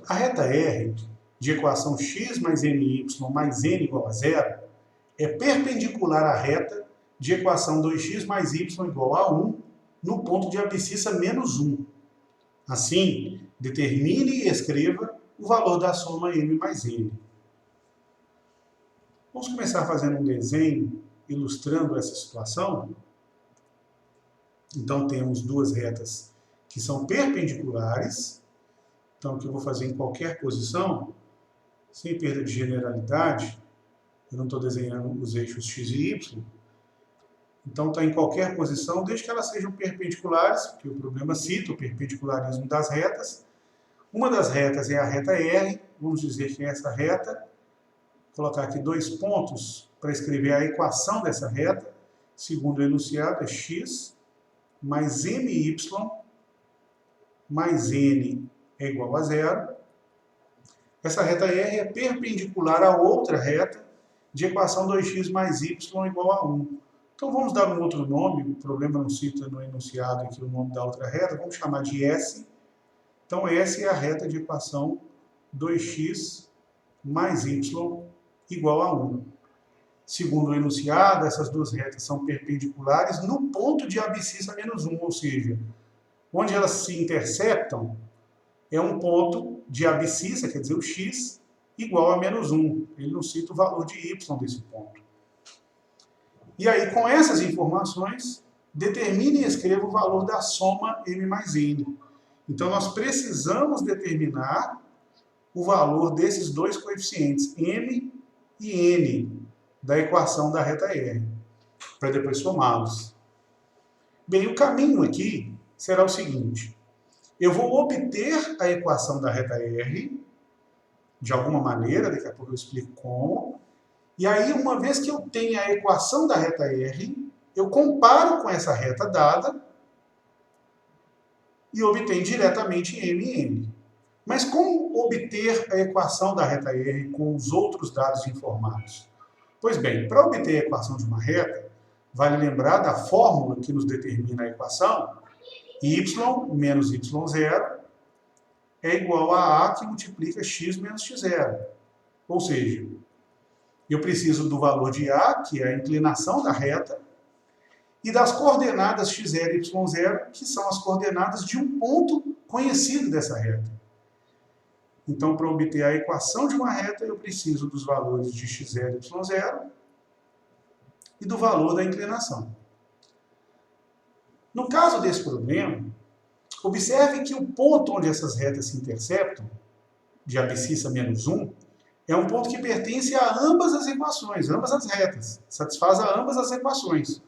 A reta R de equação x mais my mais n igual a zero é perpendicular à reta de equação 2x mais y igual a 1 no ponto de abscissa menos 1. Assim, determine e escreva o valor da soma m mais n. Vamos começar fazendo um desenho ilustrando essa situação. Então, temos duas retas que são perpendiculares. Então, o que eu vou fazer em qualquer posição, sem perda de generalidade, eu não estou desenhando os eixos x e y, então está em qualquer posição, desde que elas sejam perpendiculares, porque o problema cita o perpendicularismo das retas. Uma das retas é a reta R, vamos dizer que é essa reta. Vou colocar aqui dois pontos para escrever a equação dessa reta. Segundo o enunciado é x mais my mais n é igual a zero. Essa reta R é perpendicular a outra reta de equação 2x mais y igual a 1. Então vamos dar um outro nome, o problema não cita no enunciado aqui o nome da outra reta, vamos chamar de S. Então S é a reta de equação 2x mais y igual a 1. Segundo o enunciado, essas duas retas são perpendiculares no ponto de abscissa menos 1, ou seja, onde elas se interceptam é um ponto de abscissa, quer dizer, o x, igual a menos 1. Ele não cita o valor de y desse ponto. E aí, com essas informações, determine e escreva o valor da soma m mais n. Então, nós precisamos determinar o valor desses dois coeficientes, m e n, da equação da reta R, para depois somá-los. Bem, o caminho aqui será o seguinte. Eu vou obter a equação da reta R, de alguma maneira, daqui a pouco eu explico como. E aí, uma vez que eu tenho a equação da reta R, eu comparo com essa reta dada e obtenho diretamente m e n. Mas como obter a equação da reta R com os outros dados informados? Pois bem, para obter a equação de uma reta, vale lembrar da fórmula que nos determina a equação. Y menos y0 é igual a que multiplica x menos x0. Ou seja, eu preciso do valor de a, que é a inclinação da reta, e das coordenadas x0 e y0, que são as coordenadas de um ponto conhecido dessa reta. Então, para obter a equação de uma reta, eu preciso dos valores de x0 e y0 e do valor da inclinação. No caso desse problema, observe que o ponto onde essas retas se interceptam, de abscissa menos 1, é um ponto que pertence a ambas as equações, ambas as retas, satisfaz a ambas as equações.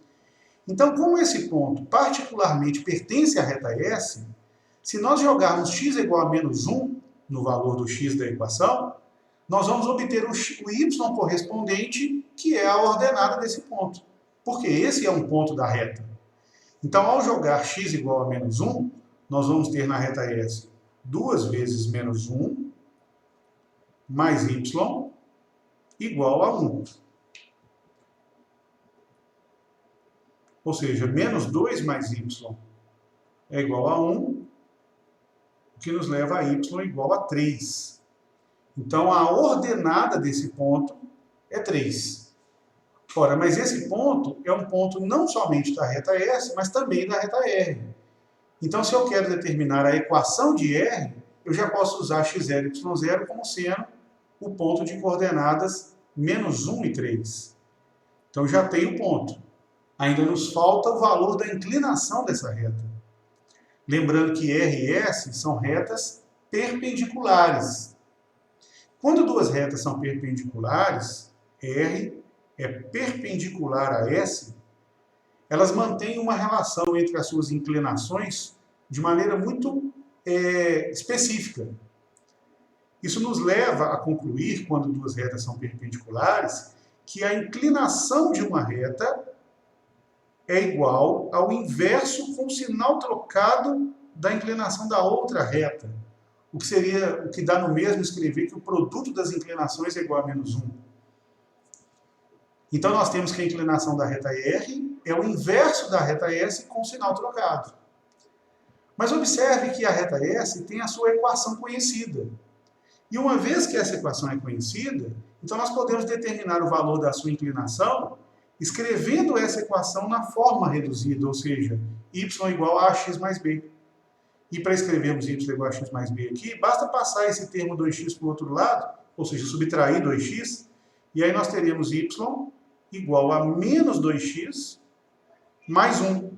Então, como esse ponto particularmente pertence à reta S, se nós jogarmos x igual a menos 1 no valor do x da equação, nós vamos obter o y correspondente, que é a ordenada desse ponto, porque esse é um ponto da reta. Então, ao jogar x igual a menos 1, nós vamos ter na reta S 2 vezes menos 1 mais y igual a 1. Ou seja, menos 2 mais y é igual a 1, o que nos leva a y igual a 3. Então, a ordenada desse ponto é 3. Ora, mas esse ponto é um ponto não somente da reta S, mas também da reta R. Então, se eu quero determinar a equação de R, eu já posso usar x0 e y0 como sendo o ponto de coordenadas menos 1 e 3. Então, já tenho o ponto. Ainda nos falta o valor da inclinação dessa reta. Lembrando que R e S são retas perpendiculares. Quando duas retas são perpendiculares, R é perpendicular a S, elas mantêm uma relação entre as suas inclinações de maneira muito específica. Isso nos leva a concluir, quando duas retas são perpendiculares, que a inclinação de uma reta é igual ao inverso com o sinal trocado da inclinação da outra reta. O que dá no mesmo escrever que o produto das inclinações é igual a menos 1. Então, nós temos que a inclinação da reta R é o inverso da reta S com o sinal trocado. Mas observe que a reta S tem a sua equação conhecida. E uma vez que essa equação é conhecida, então nós podemos determinar o valor da sua inclinação escrevendo essa equação na forma reduzida, ou seja, y igual a x mais b. E para escrevermos y igual a x mais b aqui, basta passar esse termo 2x para o outro lado, ou seja, subtrair 2x, e aí nós teremos y igual a menos 2x mais 1.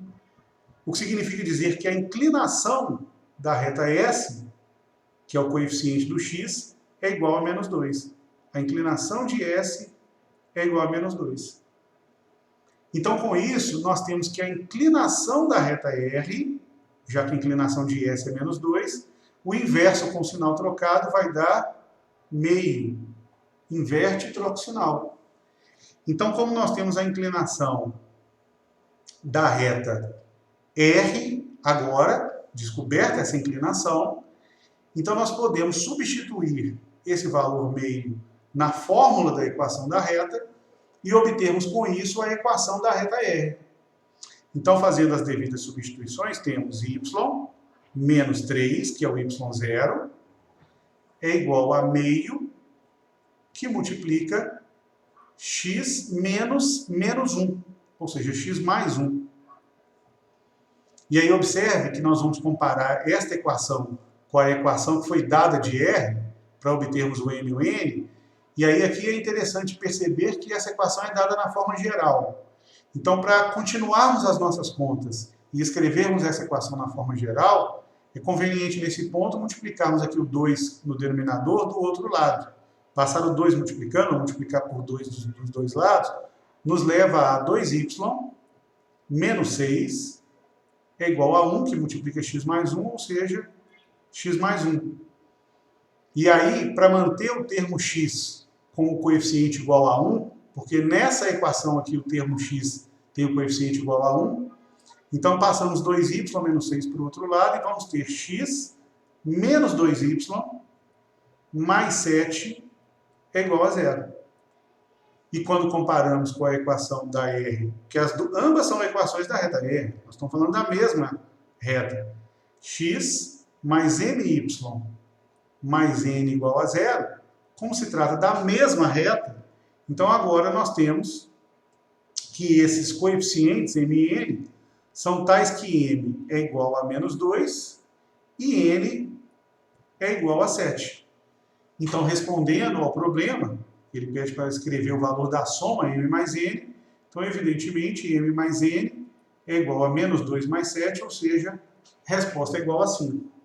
O que significa dizer que a inclinação da reta S, que é o coeficiente do x, é igual a menos 2. A inclinação de S é igual a menos 2. Então, com isso, nós temos que a inclinação da reta R, já que a inclinação de S é menos 2, o inverso com o sinal trocado vai dar meio. Inverte e troca o sinal. Então, como nós temos a inclinação da reta R, agora, descoberta essa inclinação, então nós podemos substituir esse valor meio na fórmula da equação da reta e obtermos com isso a equação da reta R. Então, fazendo as devidas substituições, temos y menos 3, que é o y0, é igual a meio, que multiplica x menos 1, ou seja, x mais 1. E aí observe que nós vamos comparar esta equação com a equação que foi dada de R, para obtermos o m e o n, e aí aqui é interessante perceber que essa equação é dada na forma geral. Então, para continuarmos as nossas contas e escrevermos essa equação na forma geral, é conveniente nesse ponto multiplicarmos aqui o 2 no denominador do outro lado. Passar o 2 multiplicando, ou multiplicar por 2 dos dois lados, nos leva a 2y menos 6 é igual a 1, que multiplica x mais 1, ou seja, x mais 1. E aí, para manter o termo x com o coeficiente igual a 1, porque nessa equação aqui o termo x tem o coeficiente igual a 1, então passamos 2y menos 6 para o outro lado e vamos ter x menos 2y mais 7 é igual a 0. E quando comparamos com a equação da R, que ambas são equações da reta R, nós estamos falando da mesma reta, x mais my mais n igual a 0, como se trata da mesma reta, então agora nós temos que esses coeficientes m e n são tais que m é igual a menos 2 e n é igual a 7. Então, respondendo ao problema, ele pede para escrever o valor da soma m mais n, então, evidentemente, m mais n é igual a menos 2 mais 7, ou seja, a resposta é igual a 5.